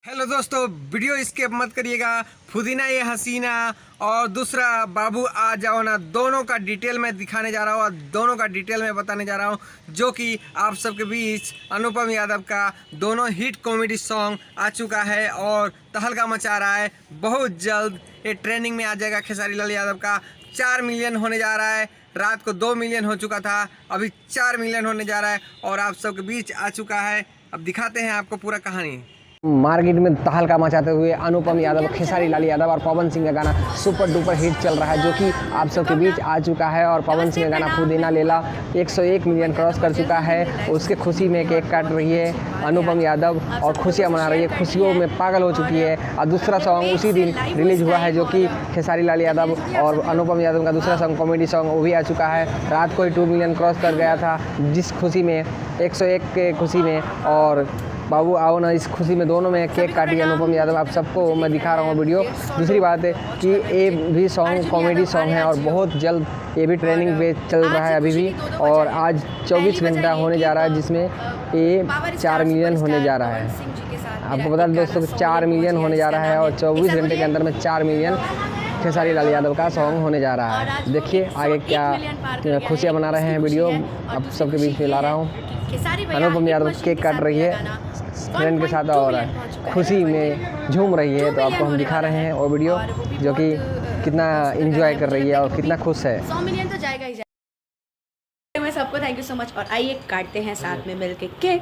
Hello दोस्तों, video skip मत करिएगा। पुदीना ये हसीना और दूसरा बाबू आ जाओ ना, दोनों का डिटेल में दिखाने जा रहा हूँ और दोनों का डिटेल में बताने जा रहा हूँ, जो कि आप सबके बीच अनुपम यादव का दोनों हिट कॉमेडी सॉन्ग आ चुका है और तहलका मचा रहा है। बहुत जल्द ये ट्रेंडिंग में आ जाएगा। खेसारी लाल यादव का 4 मिलियन होने जा रहा है। रात को 2 मिलियन हो चुका था, अभी 4 मिलियन होने जा रहा है और आप सबके बीच आ चुका है। अब दिखाते हैं आपको पूरा कहानी। मार्केट में तहलका मचाते हुए अनुपम यादव, खेसारी लाल यादव और पवन सिंह का गाना सुपर डुपर हिट चल रहा है, जो कि आप सबके बीच आ चुका है। और पवन सिंह का गाना पुदीना लेला 101 मिलियन क्रॉस कर चुका है। उसके खुशी में केक काट रही है अनुपम यादव और खुशियां मना रही है, खुशियों में पागल हो चुकी है। और दूसरा सॉन्ग उसी दिन रिलीज हुआ है, जो कि खेसारी लाल यादव और अनुपम यादव का दूसरा सॉन्ग कॉमेडी सॉन्ग वो भी आ चुका है। रात को ही 2 मिलियन क्रॉस कर गया था, जिस खुशी में 101 के खुशी में और बाबू आओ ना इस खुशी में दोनों में केक काटी अनुपम यादव। आप सबको मैं दिखा रहा हूँ वीडियो। दूसरी बात है कि ये भी सॉन्ग कॉमेडी सॉन्ग है और बहुत जल्द ये भी ट्रेनिंग पे चल रहा है अभी भी। और आज 24 घंटा होने जा रहा है, जिसमें ये 4 मिलियन होने जा रहा है। आपको बता दें दोस्तों, 4 मिलियन होने जा रहा है और 24 घंटे के अंदर में 4 मिलियन खेसारी लाल यादव का सॉन्ग होने जा रहा है। देखिए आगे क्या खुशियाँ मना रहे हैं। वीडियो आप सबके बीच में ला रहा हूँ। अनुपम यादव केक काट रही है फ्रेंड के साथ और खुशी में झूम रही है, तो आपको हम दिखा रहे हैं वो वीडियो, जो कि कितना एंजॉय कर रही है और कितना खुश है। 100 मिलियन तो जाएगा ही जाएगा। मैं सबको थैंक यू सो मच और आइए काटते हैं साथ में मिलके केक।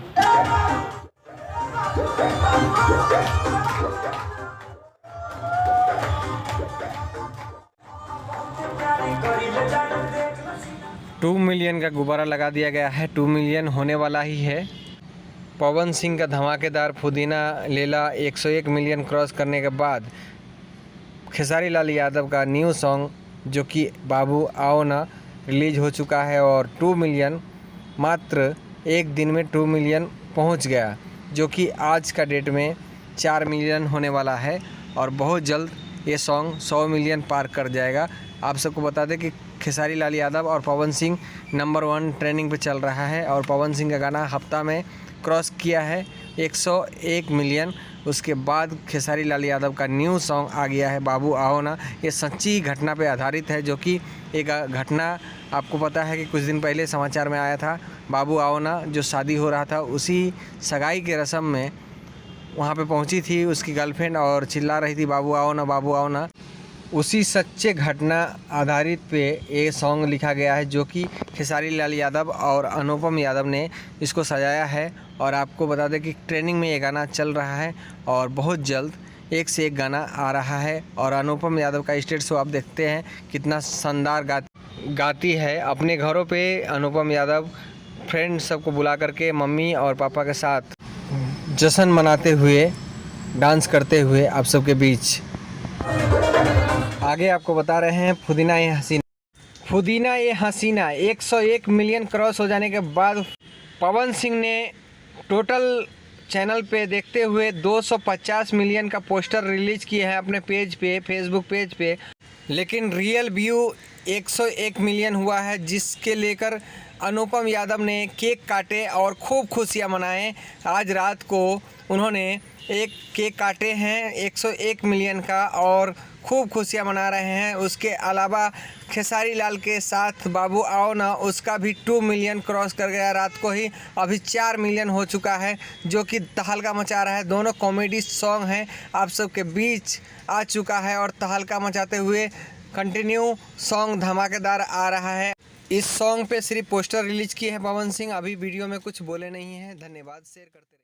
टू मिलियन का गुब्बारा लगा दिया गया है। 2 मिलियन होने वाला ही है। पवन सिंह का धमाकेदार पुदीना लेला 101 मिलियन क्रॉस करने के बाद खेसारी लाल यादव का न्यू सॉन्ग, जो कि बाबू आओ ना, रिलीज हो चुका है और 2 मिलियन मात्र एक दिन में 2 मिलियन पहुंच गया, जो कि आज का डेट में 4 मिलियन होने वाला है और बहुत जल्द ये सॉन्ग 100 मिलियन पार कर जाएगा। आप सबको बता दें कि खेसारी लाल यादव और पवन सिंह नंबर 1 ट्रेंडिंग पे चल रहा है और पवन सिंह का गाना हफ्ता में क्रॉस किया है 101 मिलियन। उसके बाद खेसारी लाल यादव का न्यू सॉन्ग आ गया है बाबू आओ ना। ये सच्ची घटना पे आधारित है, जो कि एक घटना आपको पता है कि कुछ दिन पहले समाचार में आया था। बाबू आओ ना जो शादी हो रहा था, उसी सगाई के रस्म में वहाँ पे पहुँची थी उसकी गर्लफ्रेंड और चिल्ला रही थी बाबू आओ ना, बाबू आओ ना। उसी सच्चे घटना आधारित पे ये सॉन्ग लिखा गया है, जो कि खेसारी लाल यादव और अनुपम यादव ने इसको सजाया है। और आपको बता दें कि ट्रेनिंग में ये गाना चल रहा है और बहुत जल्द एक से एक गाना आ रहा है। और अनुपम यादव का स्टेज शो आप देखते हैं कितना शानदार गाती है। अपने घरों पे अनुपम यादव फ्रेंड सबको बुला करके मम्मी और पापा के साथ जश्न मनाते हुए, डांस करते हुए आप सबके बीच आगे आपको बता रहे हैं पुदीना ये हसीना। पुदीना ये हसीना 101 मिलियन क्रॉस हो जाने के बाद पवन सिंह ने टोटल चैनल पे देखते हुए 250 मिलियन का पोस्टर रिलीज किया है अपने पेज पे, फेसबुक पेज पे। लेकिन रियल व्यू 101 मिलियन हुआ है, जिसके लेकर अनुपम यादव ने केक काटे और खूब खुशियाँ मनाएं। आज रात को उन्होंने एक केक काटे हैं 101 मिलियन का और खूब खुशियाँ मना रहे हैं। उसके अलावा खेसारी लाल के साथ बाबू आओ ना, उसका भी 2 मिलियन क्रॉस कर गया रात को ही, अभी 4 मिलियन हो चुका है, जो कि तहलका मचा रहा है। दोनों कॉमेडी सॉन्ग हैं, आप सबके बीच आ चुका है और तहलका मचाते हुए कंटिन्यू सॉन्ग धमाकेदार आ रहा है। इस सॉन्ग पे सिर्फ पोस्टर रिलीज किए हैं पवन सिंह, अभी वीडियो में कुछ बोले नहीं हैं। धन्यवाद, शेयर करते रहिए।